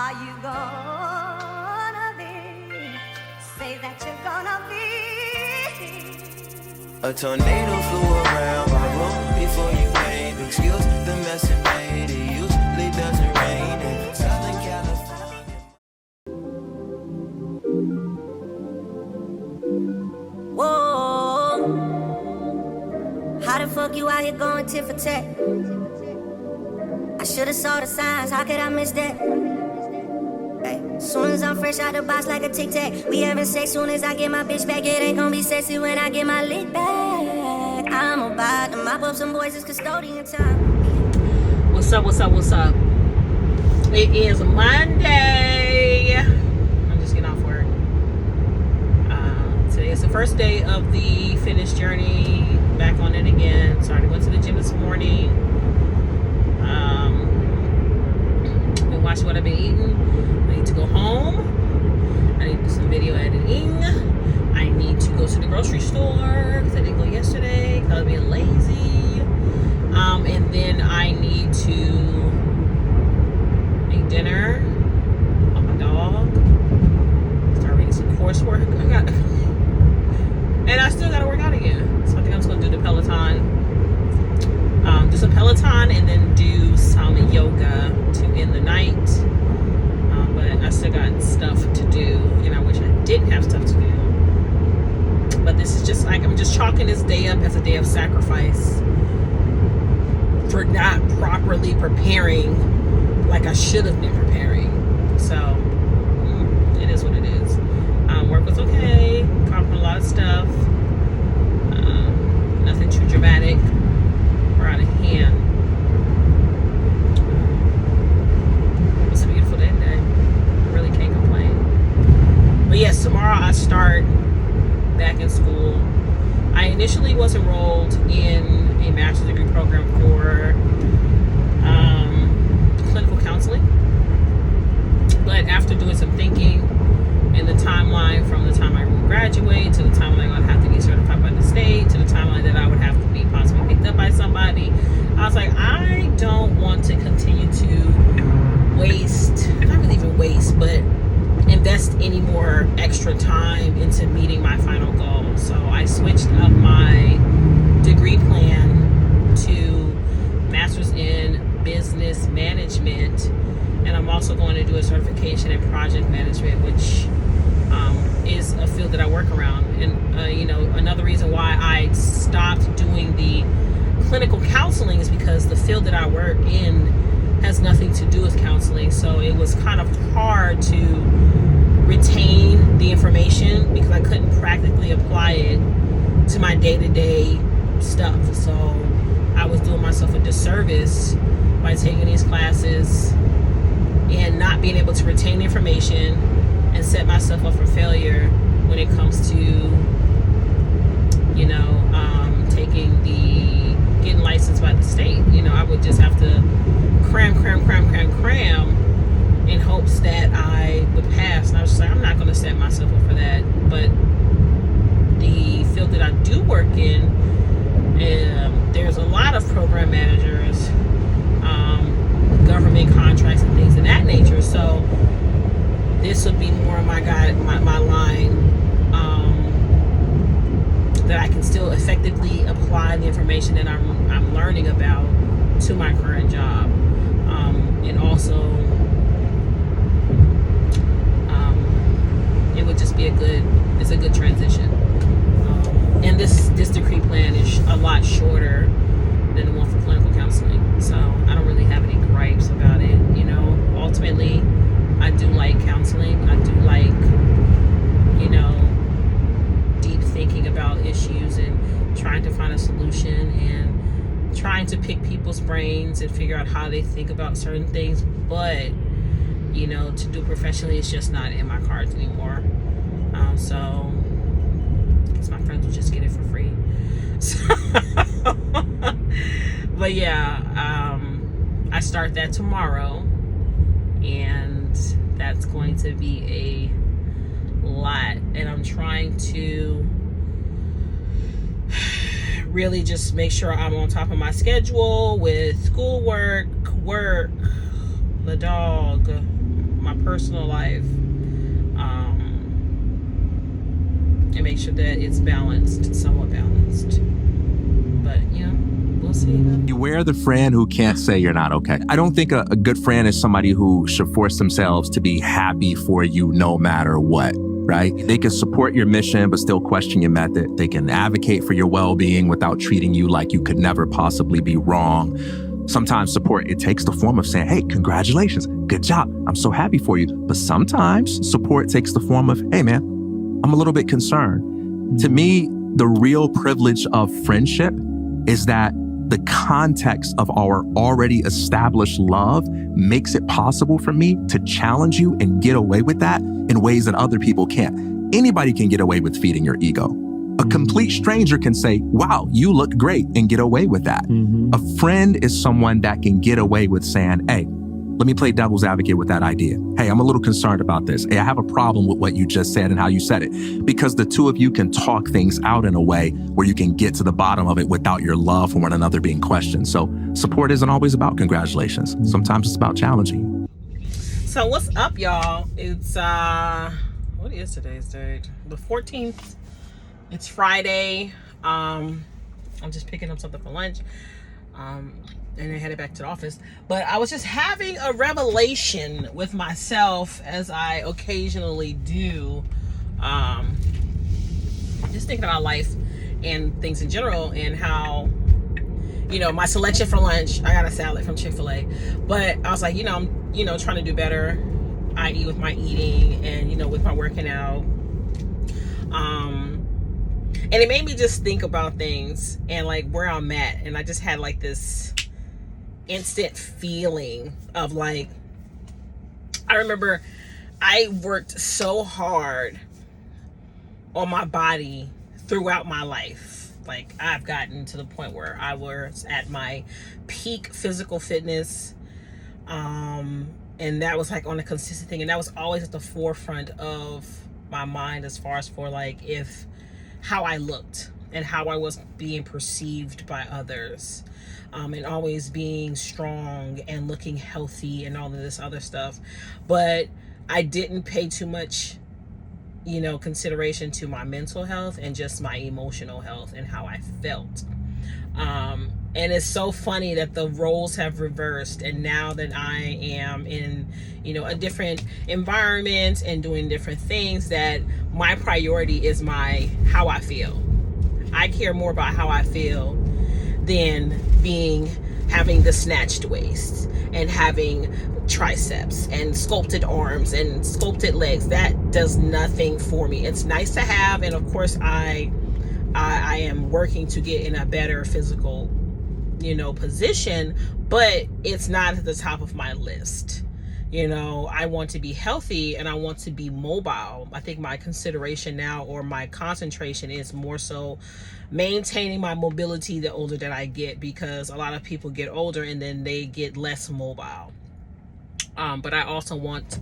Are you gonna be? Say that you're gonna be. A tornado flew around my room before you came. Excuse the mess it made. It usually doesn't rain in Southern California. Whoa. How the fuck you out here going tit for tat? I should've saw the signs, how could I miss that? Hey, soon as I'm fresh out the box like a Tic Tac, we having sex soon as I get my bitch back. It ain't gonna be sexy when I get my lick back. I'm about to mop up some boys, it's custodian time. What's up? It is Monday. I'm just getting off work. Today is the first day of the fitness journey. Back on it again. So I went to the gym this morning. Been watching what I've been eating. I need to go home. I need to do some video editing. I need to go to the grocery store because I didn't go yesterday because I was being lazy. And then I need to make dinner on my dog. Start reading some coursework. And I still gotta work out again. So I think I'm just gonna do the Peloton. Do some Peloton and then do some yoga to end the night. But I still got stuff to do, and I wish I didn't have stuff to do. But this is just like, I'm just chalking this day up as a day of sacrifice for not properly preparing like I should have been preparing. So it is what it is. Work was okay. Accomplished a lot of stuff. Nothing too dramatic or out of hand. It's a beautiful day today. I really can't complain. But yes, tomorrow I start back in school. I initially was enrolled in a master's degree program for clinical counseling. But after doing some thinking and the timeline from the time I graduate to the timeline I'd have to get certified by the state to the timeline that I would have to be possibly picked up by somebody, I was like, I don't want to continue to waste, not really even waste, but invest any more extra time into meeting my final goal. So I switched up my degree plan to master's in business management, and I'm also going to do a certification in project management, which is a field that I work around. And another reason why I stopped doing the clinical counseling is because the field that I work in has nothing to do with counseling. So it was kind of hard to retain the information because I couldn't practically apply it to my day-to-day stuff. So I was doing myself a disservice by taking these classes and not being able to retain the information and set myself up for failure when it comes to getting licensed by the state. I would just have to cram in hopes that I would pass. And I was just like, I'm not going to set myself up for that. But the field that I do work in, there's a lot of program managers, government contracts and things of that nature. So this would be more of my line, that I can still effectively apply the information that I'm learning about to my current job, and also it would just be it's a good transition. And this degree plan is a lot shorter than the one for clinical counseling, so I don't really have any gripes about it. Ultimately, I do like counseling. I do like, deep thinking about issues and trying to find a solution and trying to pick people's brains and figure out how they think about certain things. But, to do professionally, it's just not in my cards anymore. So I guess my friends will just get it for free. So, but yeah, I start that tomorrow, and that's going to be a lot. And I'm trying to really just make sure I'm on top of my schedule with schoolwork, work, the dog, my personal life, and make sure that it's balanced, somewhat balanced. But we'll see. Beware the friend who can't say you're not okay. I don't think a good friend is somebody who should force themselves to be happy for you no matter what, right? They can support your mission, but still question your method. They can advocate for your well-being without treating you like you could never possibly be wrong. Sometimes support, it takes the form of saying, hey, congratulations, good job, I'm so happy for you. But sometimes support takes the form of, hey man, I'm a little bit concerned. To me, the real privilege of friendship is that the context of our already established love makes it possible for me to challenge you and get away with that in ways that other people can't. Anybody can get away with feeding your ego. A complete stranger can say, wow, you look great, and get away with that. A friend is someone that can get away with saying, hey, let me play devil's advocate with that idea. Hey, I'm a little concerned about this. Hey, I have a problem with what you just said and how you said it. Because the two of you can talk things out in a way where you can get to the bottom of it without your love for one another being questioned. So support isn't always about congratulations. Sometimes it's about challenging. So what's up, y'all? It's, what is today's date? The 14th. It's Friday. I'm just picking up something for lunch. And then headed back to the office. But I was just having a revelation with myself, as I occasionally do. Just thinking about life and things in general, and how, my selection for lunch, I got a salad from Chick-fil-A. But I was like, I'm, trying to do better, i.e. with my eating and, with my working out. And it made me just think about things and like where I'm at. And I just had like this instant feeling of like, I remember I worked so hard on my body throughout my life. Like, I've gotten to the point where I was at my peak physical fitness, and that was like on a consistent thing, and that was always at the forefront of my mind as far as for like how I looked and how I was being perceived by others. And always being strong and looking healthy and all of this other stuff. But I didn't pay too much, consideration to my mental health and just my emotional health and how I felt. And it's so funny that the roles have reversed. And now that I am in, a different environment and doing different things, that my priority is how I feel. I care more about how I feel than having the snatched waist and having triceps and sculpted arms and sculpted legs. That does nothing for me. It's nice to have, and of course I am working to get in a better physical position, but it's not at the top of my list. I want to be healthy and I want to be mobile. I think my consideration now, or my concentration, is more so maintaining my mobility the older that I get, because a lot of people get older and then they get less mobile. But I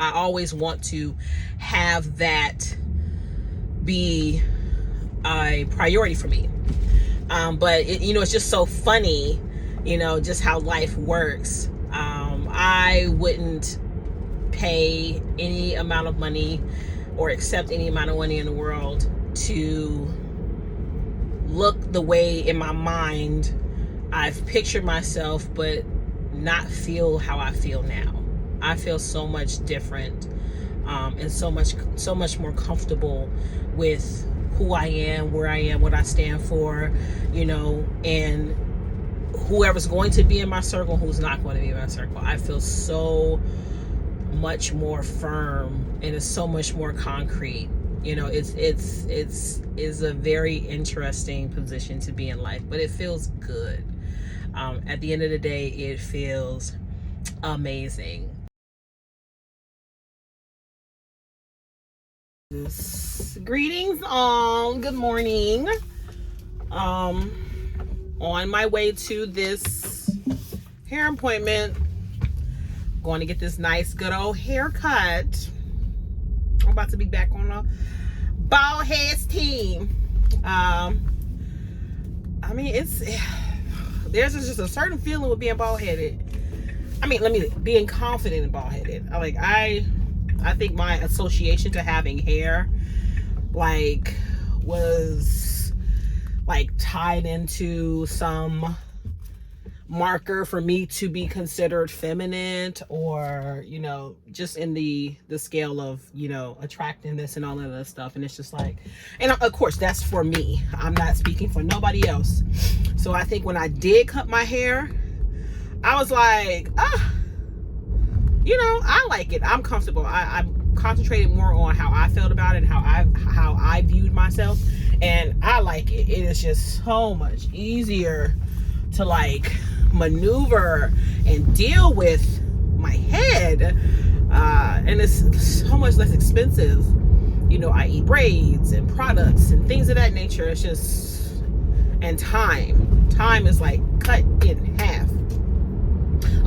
always want to have that be a priority for me. But it's just so funny, just how life works. I wouldn't pay any amount of money or accept any amount of money in the world to look the way in my mind I've pictured myself, but not feel how I feel now. I feel so much different, and so much more comfortable with who I am, where I am, what I stand for, and whoever's going to be in my circle, who's not going to be in my circle. I feel so much more firm, and it's so much more concrete. It's a very interesting position to be in life, but it feels good. At the end of the day, it feels amazing. Greetings, all. Good morning. On my way to this hair appointment, going to get this nice good old haircut. I'm about to be back on a bald heads team. There's just a certain feeling with being bald headed. Being confident and bald headed. I think my association to having hair like was like tied into some marker for me to be considered feminine, or you know, just in the scale of, you know, attractiveness and all of that stuff. And it's just like, and of course that's for me, I'm not speaking for nobody else. So I think when I did cut my hair, I was like, you know, I like it, I'm comfortable. I'm concentrating more on how I felt about it and how I viewed myself, and I like it. It is just so much easier to like maneuver and deal with my head, and it's so much less expensive. You know, I eat braids and products and things of that nature. It's just, and time is like cut in half.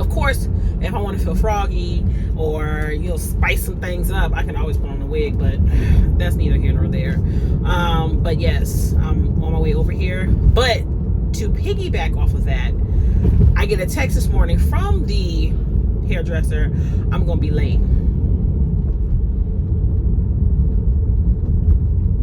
Of course, if I want to feel froggy or, you know, spice some things up, I can always put on a wig, but that's neither here nor there. But yes, I'm on my way over here. But to piggyback off of that, I get a text this morning from the hairdresser. I'm gonna be late.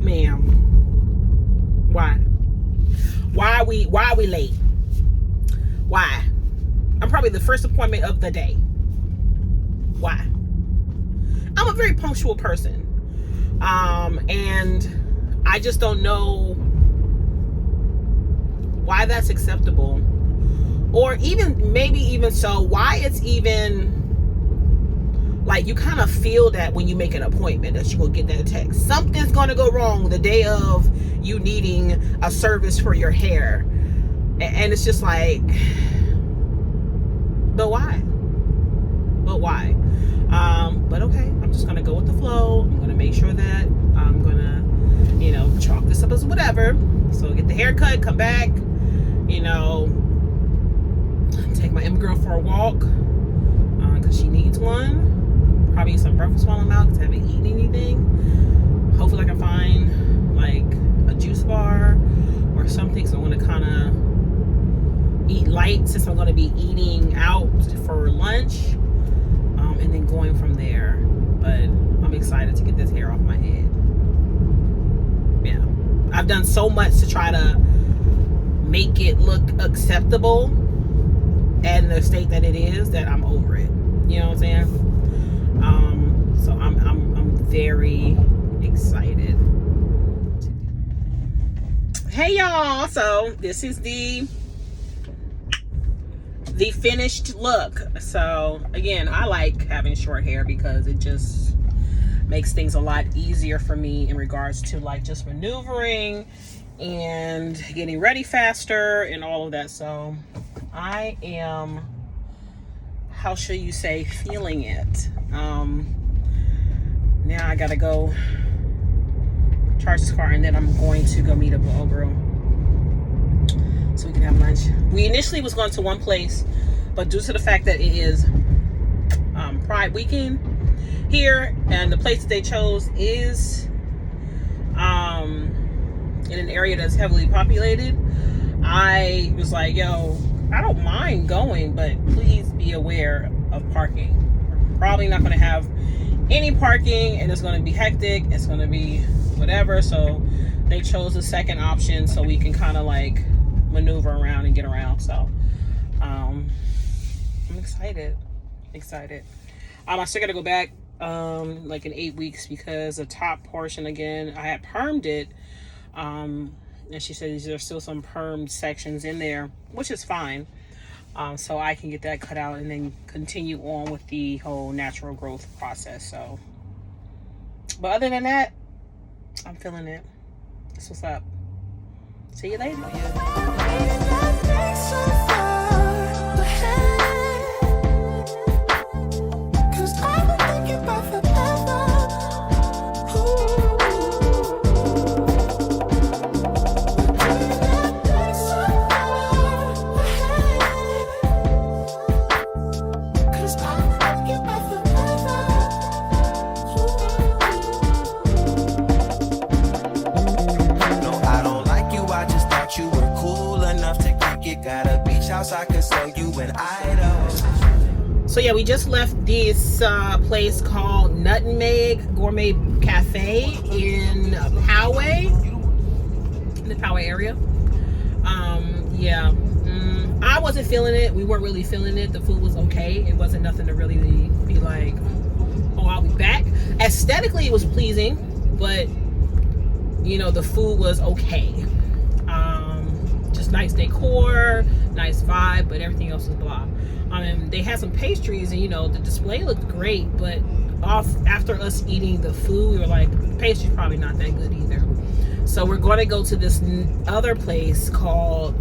Ma'am, why are we late? Why? I'm probably the first appointment of the day. Why? I'm a very punctual person, and I just don't know why that's acceptable, or even maybe even so, why it's even like you kind of feel that when you make an appointment that you're gonna get that text. Something's gonna go wrong the day of you needing a service for your hair, and it's just like, but why? But okay, I'm just gonna go with the flow. I'm gonna make sure that I'm gonna, you know, chalk this up as whatever. So get the haircut, come back, you know, take my girl for a walk, because she needs one. Probably eat some breakfast while I'm out because I haven't eaten anything. Hopefully I can find like a juice bar or something, so I want to kind of eat light since I'm going to be eating out for lunch, and then going from there. But I'm excited to get this hair off my head. Yeah, I've done so much to try to make it look acceptable and the state that it is, that I'm over it. You know what I'm saying? So I'm very excited. Hey y'all, so this is the finished look. So again, I like having short hair because it just makes things a lot easier for me in regards to like just maneuvering and getting ready faster and all of that. So I am, how should you say, feeling it. Now I gotta go charge this car, and then I'm going to go meet up with old girl so we can have lunch. We initially was going to one place, but due to the fact that it is Pride weekend here, and the place that they chose is in an area that's heavily populated, I was like, yo, I don't mind going, but please be aware of parking. We're probably not going to have any parking, and it's going to be hectic. It's going to be whatever. So they chose the second option so we can kind of like maneuver around and get around. So I'm excited. I still got to go back like in 8 weeks because the top portion, again, I had permed it. And she said there's still some permed sections in there, which is fine. So I can get that cut out and then continue on with the whole natural growth process. So, but other than that, I'm feeling it. That's what's up. See you later. I could sell you an item. So yeah, we just left this place called Nutmeg Gourmet Cafe in Poway, in the Poway area. I wasn't feeling it. We weren't really feeling it. The food was okay. It wasn't nothing to really be like, oh, I'll be back. Aesthetically, it was pleasing, but you know, the food was okay. Just nice decor, nice vibe, but everything else was blah. They had some pastries, and you know, the display looked great, but after us eating the food, we were like, pastry's probably not that good either. So we're going to go to this other place called,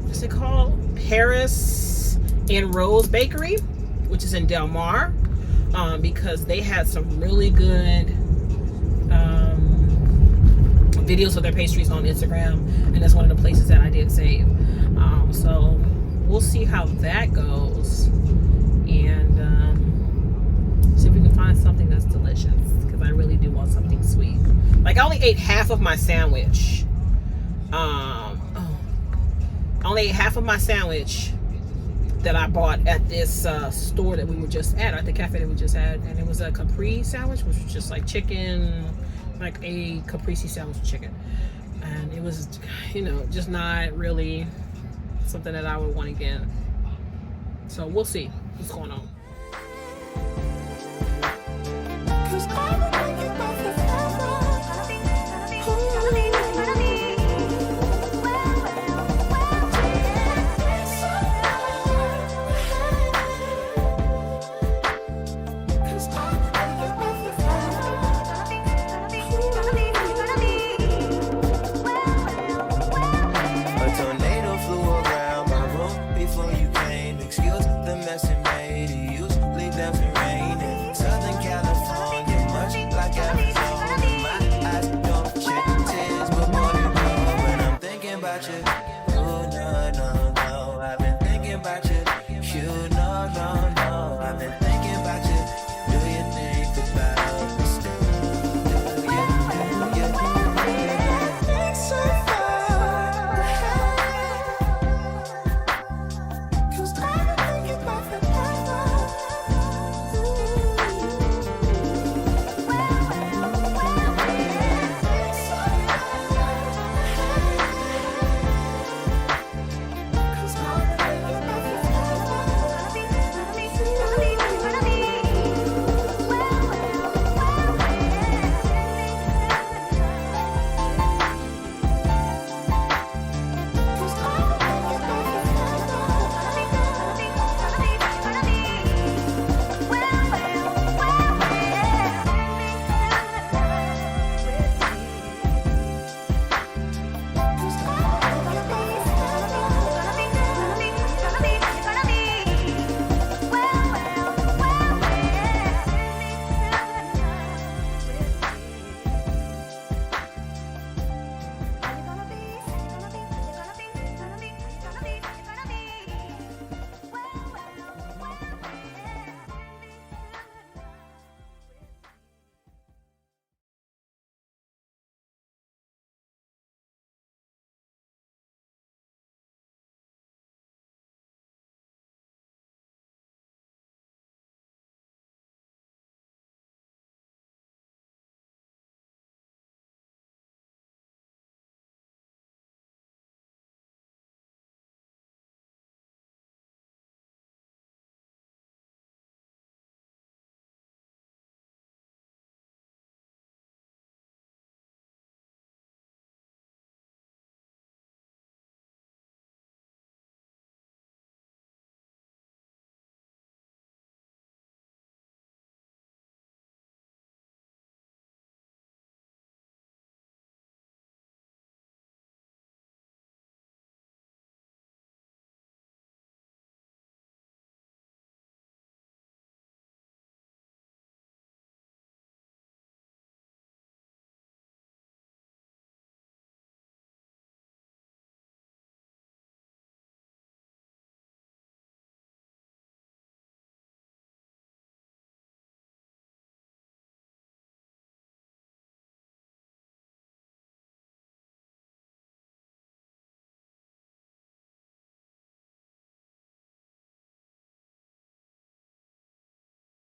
what's it called? Paris and Rose Bakery, which is in Del Mar, because they had some really good videos of their pastries on Instagram, and that's one of the places that I did save. So we'll see how that goes, and see if we can find something that's delicious, because I really do want something sweet. Like, I only ate half of my sandwich. I only ate half of my sandwich that I bought at this store that we were just at the cafe that we just had, and it was a Capri sandwich, which was just like chicken, like a caprese sandwich with chicken, and it was, you know, just not really something that I would want again. So we'll see what's going on.